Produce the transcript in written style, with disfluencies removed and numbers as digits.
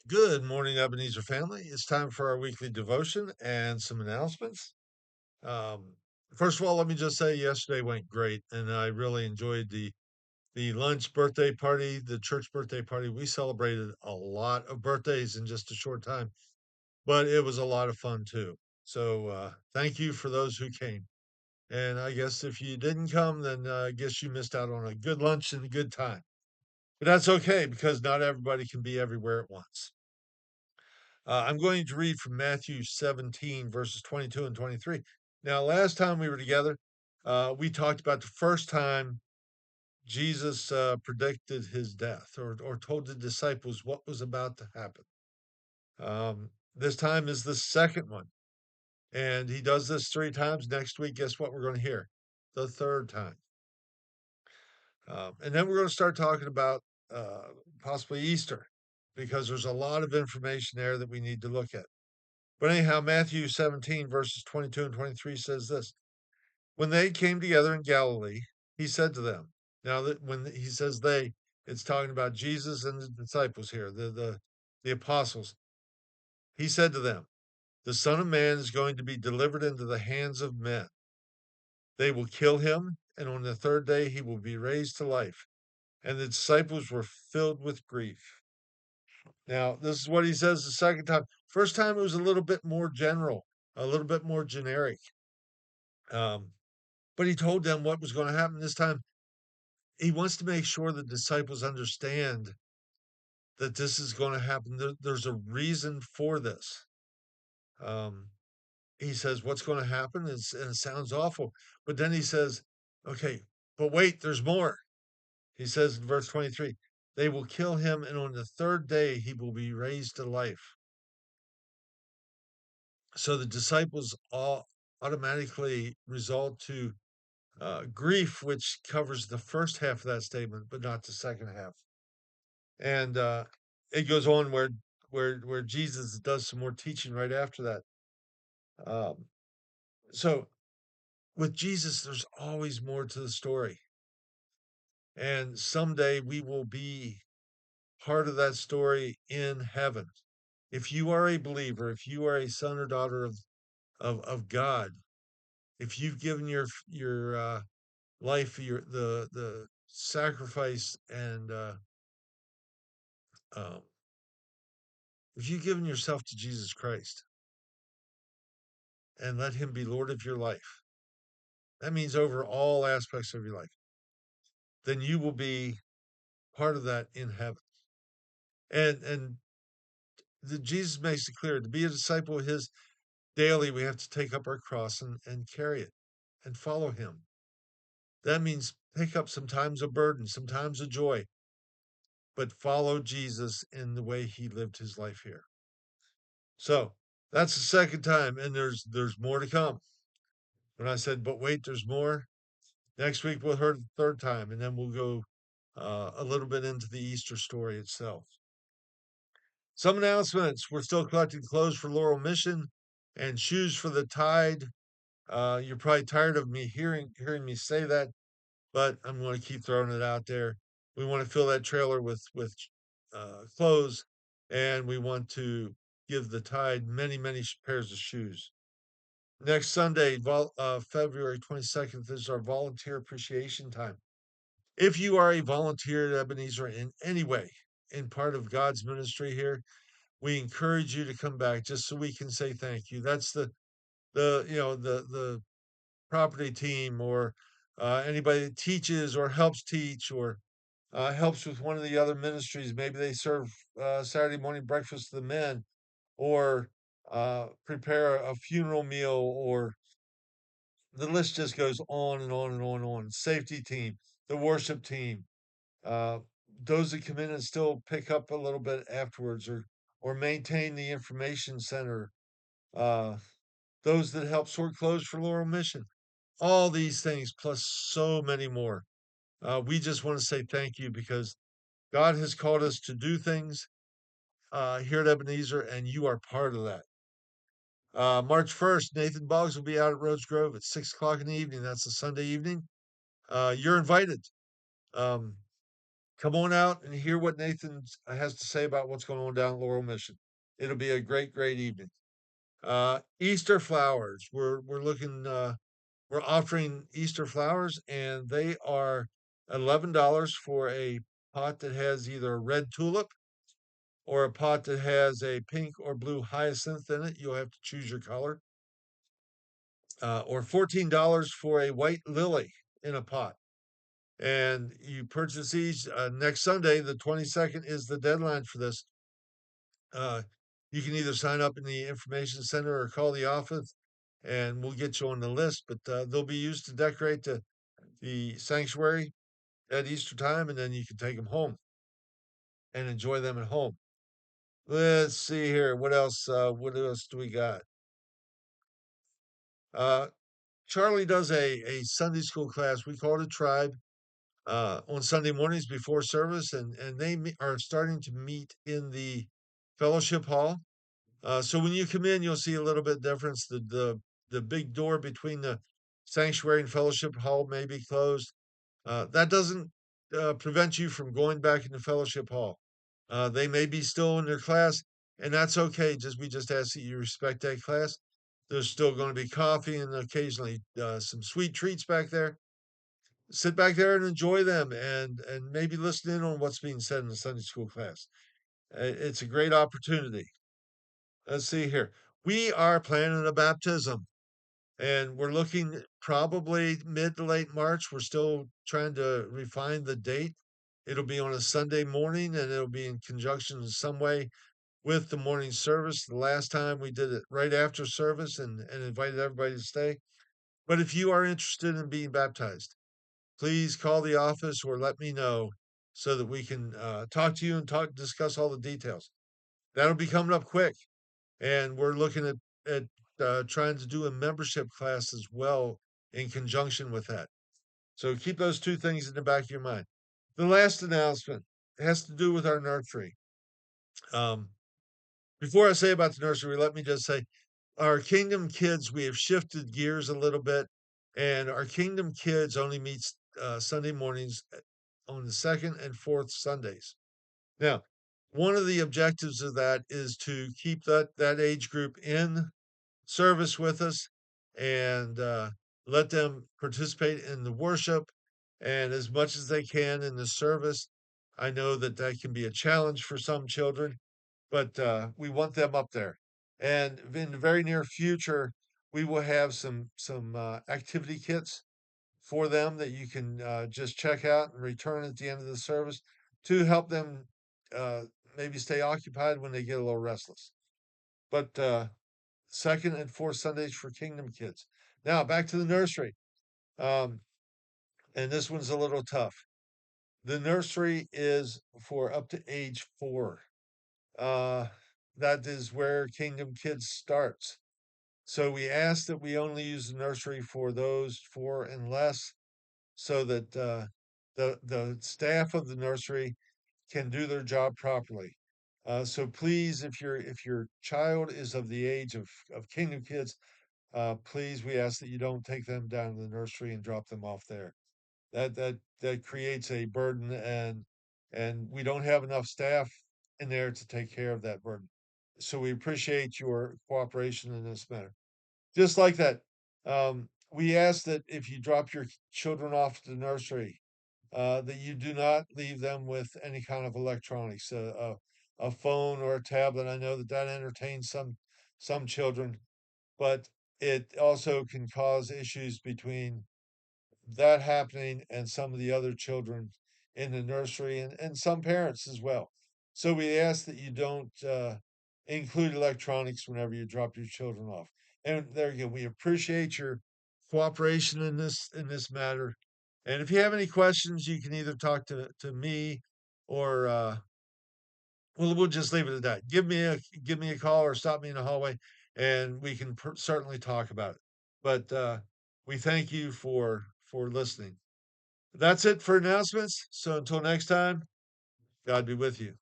Good morning, Ebenezer family. It's time for our weekly devotion and some announcements. Um, First of all, let me just say yesterday went great, and I really enjoyed the lunch birthday party, the church birthday party. We celebrated a lot of birthdays in just a short time, but it was a lot of fun too. So thank you for those who came. And I guess if you didn't come, then I guess you missed out on a good lunch and a good time. But that's okay because not everybody can be everywhere at once. I'm going to read from Matthew 17, verses 22 and 23. Now, last time we were together, we talked about the first time Jesus predicted his death or told the disciples what was about to happen. This time is the second one, and he does this three times. Next week, guess what we're going to hear? The third time. And then we're going to start talking about uh, possibly Easter because there's a lot of information there that we need to look at. But anyhow, Matthew 17, verses 22 and 23 says this. When they came together in Galilee, he said to them, now that when he says they, it's talking about Jesus and the disciples here, the apostles. He said to them, the Son of Man is going to be delivered into the hands of men. They will kill him, and on the third day he will be raised to life. And the disciples were filled with grief. Now, this is what he says the second time. First time it was a little bit more general, a little bit more generic. Um, but he told them what was going to happen this time. He wants to make sure the disciples understand that this is going to happen. There's a reason for this. Um, he says, what's going to happen? And it sounds awful. But then he says, okay, but wait, there's more. He says in verse 23, they will kill him, and on the third day he will be raised to life. So the disciples all automatically result to grief, which covers the first half of that statement, but not the second half. And it goes on where Jesus does some more teaching right after that. Um, so with Jesus, there's always more to the story, and someday we will be part of that story in heaven. If you are a believer, if you are a son or daughter of God, if you've given your life, the sacrifice, and um, if you've given yourself to Jesus Christ and let Him be Lord of your life, that means over all aspects of your life, then you will be part of that in heaven. And Jesus makes it clear to be a disciple of His daily, we have to take up our cross and carry it and follow Him. That means pick up sometimes a burden, sometimes a joy, but follow Jesus in the way He lived His life here. So that's the second time, and there's more to come. When I said, but wait, there's more. Next week we'll hear the third time, and then we'll go a little bit into the Easter story itself. Some announcements. We're still collecting clothes for Laurel Mission and shoes for the Tide. You're probably tired of me hearing me say that, but I'm going to keep throwing it out there. We want to fill that trailer with clothes, and we want to give the Tide many pairs of shoes. Next Sunday, February 22nd, this is our volunteer appreciation time. If you are a volunteer at Ebenezer in any way, in part of God's ministry here, we encourage you to come back just so we can say thank you. That's the property team or anybody that teaches or helps teach or helps with one of the other ministries. Maybe they serve Saturday morning breakfast to the men or prepare a funeral meal, or the list just goes on and on and on and on. Safety team, the worship team, uh, those that come in and still pick up a little bit afterwards, or maintain the information center, uh, those that help sort clothes for Laurel Mission, all these things plus so many more. We just want to say thank you because God has called us to do things here at Ebenezer, and you are part of that. March 1st, Nathan Boggs will be out at Rose Grove at 6 o'clock in the evening. That's a Sunday evening. You're invited. Um, come on out and hear what Nathan has to say about what's going on down at Laurel Mission. It'll be a great, great evening. Easter flowers. We're offering Easter flowers, and they are $11 for a pot that has either a red tulip or a pot that has a pink or blue hyacinth in it. You'll have to choose your color. Or $14 for a white lily in a pot. And you purchase these next Sunday, the 22nd is the deadline for this. Uh, you can either sign up in the information center or call the office and we'll get you on the list. But they'll be used to decorate the sanctuary at Easter time, and then you can take them home and enjoy them at home. Let's see here. What else? What else do we got? Uh, Charlie does a Sunday school class. We call it a tribe on Sunday mornings before service, and they are starting to meet in the fellowship hall. So when you come in, you'll see a little bit difference. The big door between the sanctuary and fellowship hall may be closed. That doesn't prevent you from going back into fellowship hall. They may be still in their class, and that's okay. We just ask that you respect that class. There's still going to be coffee and occasionally some sweet treats back there. Sit back there and enjoy them, and maybe listen in on what's being said in the Sunday school class. It's a great opportunity. Let's see here. We are planning a baptism, and we're looking probably mid to late March. We're still trying to refine the date. It'll be on a Sunday morning, and it'll be in conjunction in some way with the morning service. The last time we did it right after service and invited everybody to stay. But if you are interested in being baptized, please call the office or let me know so that we can talk to you and discuss all the details. That'll be coming up quick, and we're looking at trying to do a membership class as well in conjunction with that. So keep those two things in the back of your mind. The last announcement has to do with our nursery. Um, Before I say about the nursery, let me just say our Kingdom Kids, we have shifted gears a little bit, and our Kingdom Kids only meets Sunday mornings on the second and fourth Sundays. Now, one of the objectives of that is to keep that age group in service with us and let them participate in the worship and as much as they can in the service. I know that that can be a challenge for some children, but we want them up there. And in the very near future, we will have some activity kits for them that you can just check out and return at the end of the service to help them uh, maybe stay occupied when they get a little restless. But second and fourth Sundays for Kingdom Kids. Now back to the nursery. Um, and this one's a little tough. The nursery is for up to age 4. Uh, that is where Kingdom Kids starts. So we ask that we only use the nursery for those 4 and less, so that the staff of the nursery can do their job properly. So please, if your child is of the age of Kingdom Kids, please, we ask that you don't take them down to the nursery and drop them off there. That creates a burden, and we don't have enough staff in there to take care of that burden. So we appreciate your cooperation in this matter. Just like that, we ask that if you drop your children off at the nursery, that you do not leave them with any kind of electronics, a phone or a tablet. I know that that entertains some children, but it also can cause issues between that happening and some of the other children in the nursery and some parents as well. So we ask that you don't include electronics whenever you drop your children off. And there again, we appreciate your cooperation in this matter. And if you have any questions, you can either talk to me or we'll just leave it at that. Give me a call or stop me in the hallway, and we can certainly talk about it. But we thank you for listening. That's it for announcements. So until next time, God be with you.